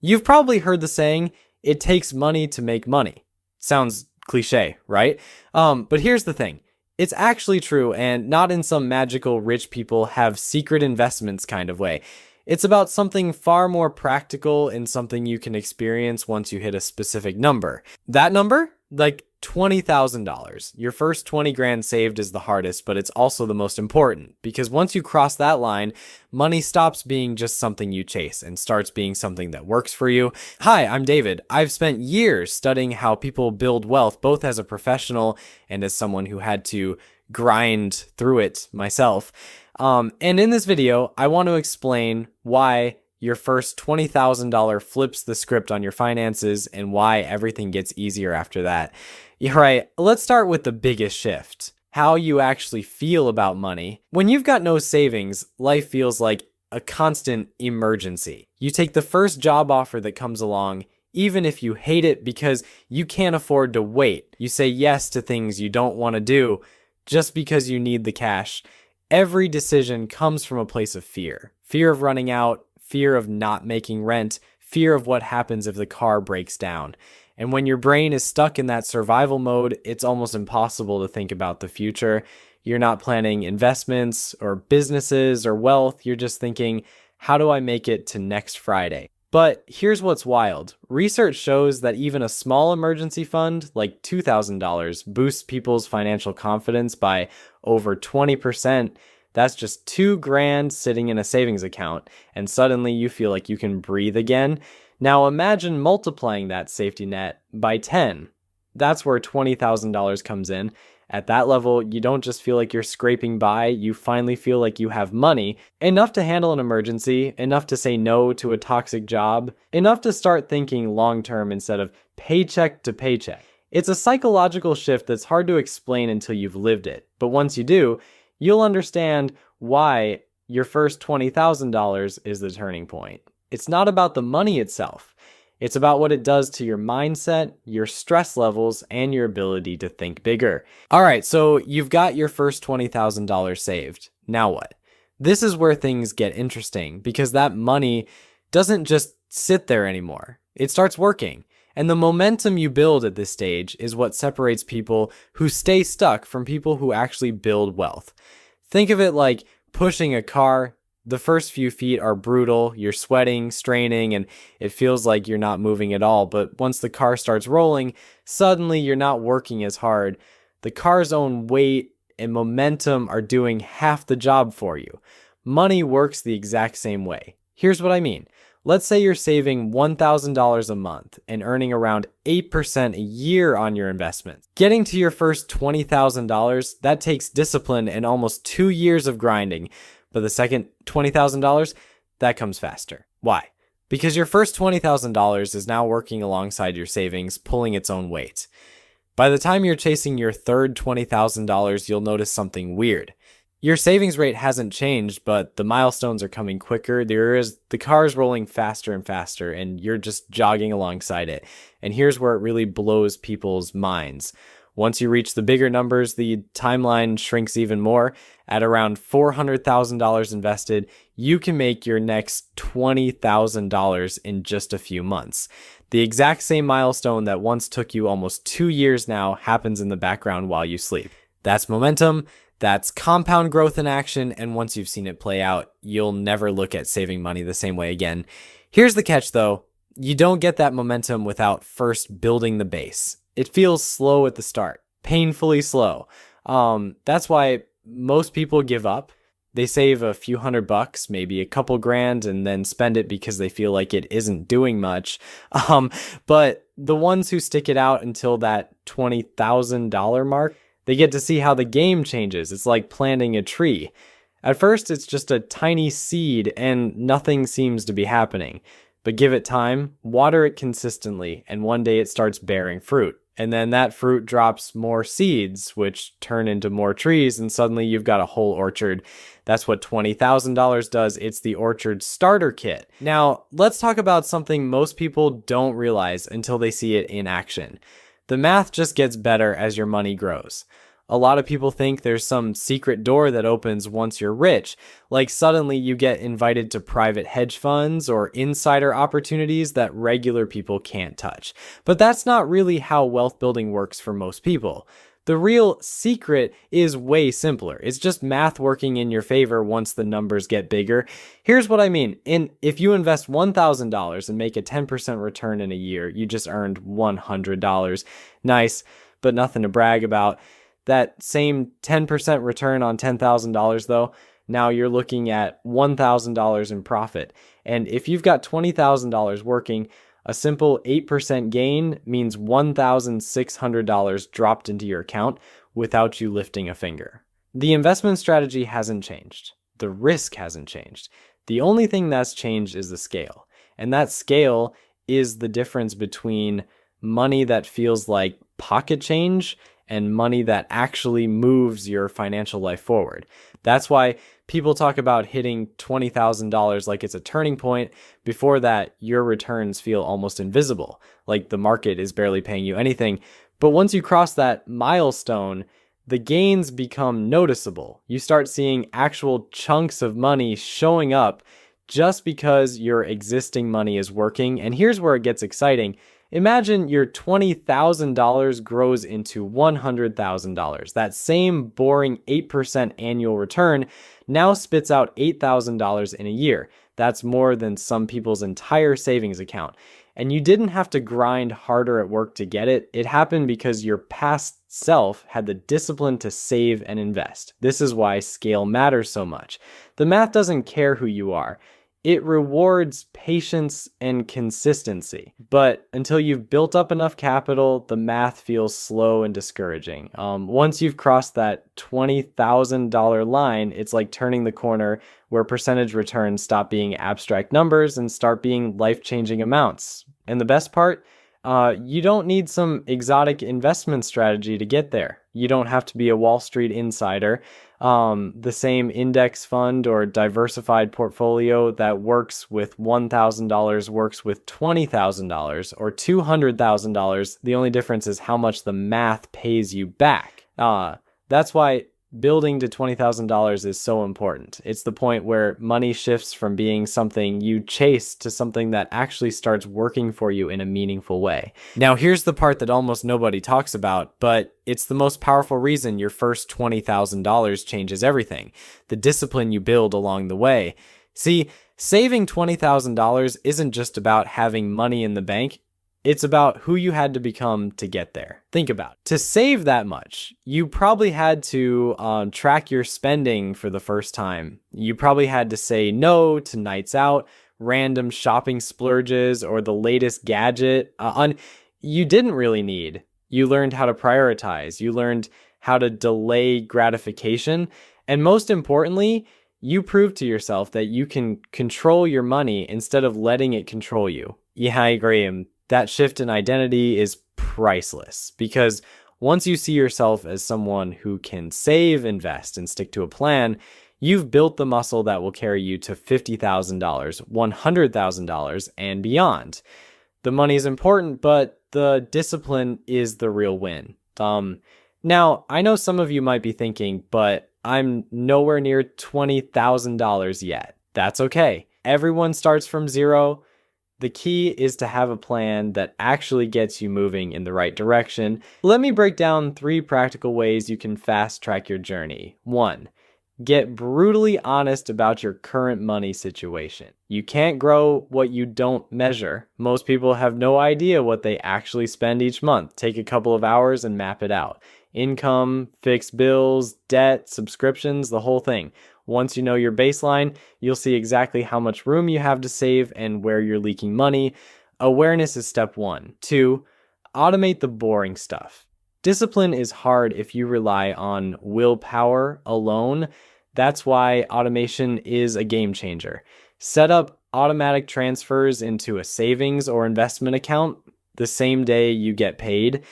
You've probably heard the saying, it takes money to make money. Sounds cliche, right? But here's the thing. It's actually true, and not in some magical rich people have secret investments kind of way. It's about something far more practical and something you can experience once you hit a specific number. That number? Like $20,000. Your first 20 grand saved is the hardest, but it's also the most important, because once you cross that line, money stops being just something you chase and starts being something that works for you. Hi, I'm David. I've spent years studying how people build wealth, both as a professional and as someone who had to grind through it myself. And in this video, I want to explain why your first $20,000 flips the script on your finances and why everything gets easier after that. Yeah, right. Let's start with the biggest shift. How you actually feel about money. When you've got no savings, life feels like a constant emergency. You take the first job offer that comes along, even if you hate it because you can't afford to wait. You say yes to things you don't want to do just because you need the cash. Every decision comes from a place of fear. Fear of running out, fear of not making rent, fear of what happens if the car breaks down. And when your brain is stuck in that survival mode, it's almost impossible to think about the future. You're not planning investments or businesses or wealth. You're just thinking, how do I make it to next Friday? But here's what's wild. Research shows that even a small emergency fund, like $2,000, boosts people's financial confidence by over 20%. That's just $2,000 sitting in a savings account, and suddenly you feel like you can breathe again. Now imagine multiplying that safety net by 10. That's where $20,000 comes in. At that level, you don't just feel like you're scraping by, you finally feel like you have money, enough to handle an emergency, enough to say no to a toxic job, enough to start thinking long-term instead of paycheck to paycheck. It's a psychological shift that's hard to explain until you've lived it, but once you do, you'll understand why your first $20,000 is the turning point. It's not about the money itself. It's about what it does to your mindset, your stress levels, and your ability to think bigger. All right, so you've got your first $20,000 saved. Now what? This is where things get interesting because that money doesn't just sit there anymore. It starts working. And the momentum you build at this stage is what separates people who stay stuck from people who actually build wealth. Think of it like pushing a car. The first few feet are brutal, you're sweating, straining, and it feels like you're not moving at all. But once the car starts rolling, suddenly you're not working as hard. The car's own weight and momentum are doing half the job for you. Money works the exact same way. Here's what I mean. Let's say you're saving $1,000 a month and earning around 8% a year on your investments. Getting to your first $20,000, that takes discipline and almost 2 years of grinding. But the second $20,000, that comes faster. Why? Because your first $20,000 is now working alongside your savings, pulling its own weight. By the time you're chasing your third $20,000, you'll notice something weird. Your savings rate hasn't changed, but the milestones are coming quicker. The car's rolling faster and faster, and you're just jogging alongside it. And here's where it really blows people's minds. Once you reach the bigger numbers, the timeline shrinks even more. At around $400,000 invested, you can make your next $20,000 in just a few months. The exact same milestone that once took you almost 2 years now happens in the background while you sleep. That's momentum. That's compound growth in action, and once you've seen it play out, you'll never look at saving money the same way again. Here's the catch though. You don't get that momentum without first building the base. It feels slow at the start, painfully slow. That's why most people give up. They save a few $100, maybe a couple grand, and then spend it because they feel like it isn't doing much. But the ones who stick it out until that $20,000 mark, they get to see how the game changes. It's like planting a tree. At first, it's just a tiny seed and nothing seems to be happening. But give it time, water it consistently, and one day it starts bearing fruit. And then that fruit drops more seeds, which turn into more trees, and suddenly you've got a whole orchard. That's what $20,000 does. It's the orchard starter kit. Now, let's talk about something most people don't realize until they see it in action. The math just gets better as your money grows. A lot of people think there's some secret door that opens once you're rich, like suddenly you get invited to private hedge funds or insider opportunities that regular people can't touch. But that's not really how wealth building works for most people. The real secret is way simpler. It's just math working in your favor once the numbers get bigger. Here's what I mean. If you invest $1,000 and make a 10% return in a year, you just earned $100. Nice, but nothing to brag about. That same 10% return on $10,000 though, now you're looking at $1,000 in profit. And if you've got $20,000 working, a simple 8% gain means $1,600 dropped into your account without you lifting a finger. The investment strategy hasn't changed. The risk hasn't changed. The only thing that's changed is the scale. And that scale is the difference between money that feels like pocket change and money that actually moves your financial life forward. That's why people talk about hitting $20,000 like it's a turning point. Before that, your returns feel almost invisible, like the market is barely paying you anything. But once you cross that milestone, the gains become noticeable. You start seeing actual chunks of money showing up just because your existing money is working. And here's where it gets exciting. Imagine your $20,000 grows into $100,000. That same boring 8% annual return now spits out $8,000 in a year. That's more than some people's entire savings account. And you didn't have to grind harder at work to get it. It happened because your past self had the discipline to save and invest. This is why scale matters so much. The math doesn't care who you are. It rewards patience and consistency. But until you've built up enough capital, the math feels slow and discouraging. Once you've crossed that $20,000 line, it's like turning the corner where percentage returns stop being abstract numbers and start being life-changing amounts. And the best part, you don't need some exotic investment strategy to get there. You don't have to be a Wall Street insider. The same index fund or diversified portfolio that works with $1,000 works with $20,000 or $200,000. The only difference is how much the math pays you back. That's why building to $20,000 is so important. It's the point where money shifts from being something you chase to something that actually starts working for you in a meaningful way. Now, here's the part that almost nobody talks about, but it's the most powerful reason your first $20,000 changes everything. The discipline you build along the way. See, saving $20,000 isn't just about having money in the bank. It's about who you had to become to get there. Think about it. To save that much, you probably had to track your spending for the first time. You probably had to say no to nights out, random shopping splurges, or the latest gadget you didn't really need. You learned how to prioritize. You learned how to delay gratification. And most importantly, you proved to yourself that you can control your money instead of letting it control you. Yeah, I agree. That shift in identity is priceless because once you see yourself as someone who can save, invest, and stick to a plan, you've built the muscle that will carry you to $50,000, $100,000, and beyond. The money is important, but the discipline is the real win. Now, I know some of you might be thinking, but I'm nowhere near $20,000 yet. That's okay. Everyone starts from zero. The key is to have a plan that actually gets you moving in the right direction. Let me break down 3 practical ways you can fast track your journey. 1, get brutally honest about your current money situation. You can't grow what you don't measure. Most people have no idea what they actually spend each month. Take a couple of hours and map it out. Income, fixed bills, debt, subscriptions, the whole thing. Once you know your baseline, you'll see exactly how much room you have to save and where you're leaking money. Awareness is step 1. 2, automate the boring stuff. Discipline is hard if you rely on willpower alone. That's why automation is a game changer. Set up automatic transfers into a savings or investment account the same day you get paid.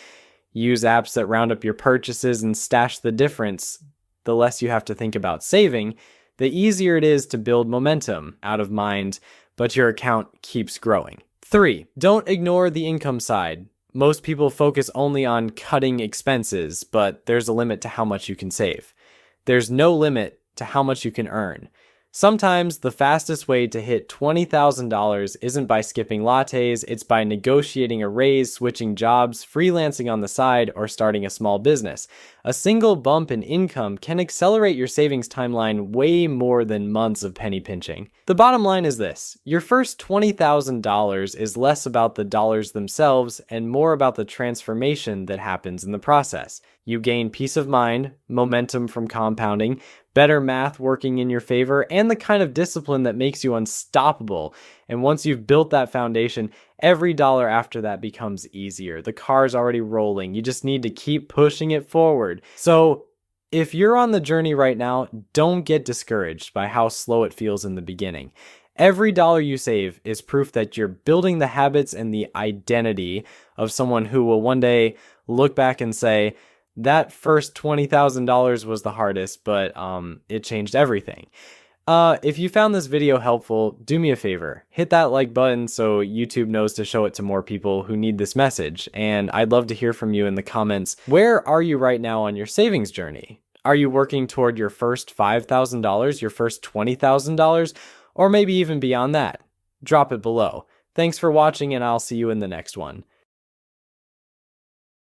Use apps that round up your purchases and stash the difference. The less you have to think about saving, the easier it is to build momentum out of mind, but your account keeps growing. 3, don't ignore the income side. Most people focus only on cutting expenses, but there's a limit to how much you can save. There's no limit to how much you can earn. Sometimes the fastest way to hit $20,000 isn't by skipping lattes, it's by negotiating a raise, switching jobs, freelancing on the side, or starting a small business. A single bump in income can accelerate your savings timeline way more than months of penny pinching. The bottom line is this: your first $20,000 is less about the dollars themselves and more about the transformation that happens in the process. You gain peace of mind, momentum from compounding, better math working in your favor, and the kind of discipline that makes you unstoppable. And once you've built that foundation, every dollar after that becomes easier. The car's already rolling. You just need to keep pushing it forward. So if you're on the journey right now, don't get discouraged by how slow it feels in the beginning. Every dollar you save is proof that you're building the habits and the identity of someone who will one day look back and say, that first $20,000 was the hardest, but it changed everything. If you found this video helpful, do me a favor. Hit that like button so YouTube knows to show it to more people who need this message. And I'd love to hear from you in the comments. Where are you right now on your savings journey? Are you working toward your first $5,000, your first $20,000, or maybe even beyond that? Drop it below. Thanks for watching, and I'll see you in the next one.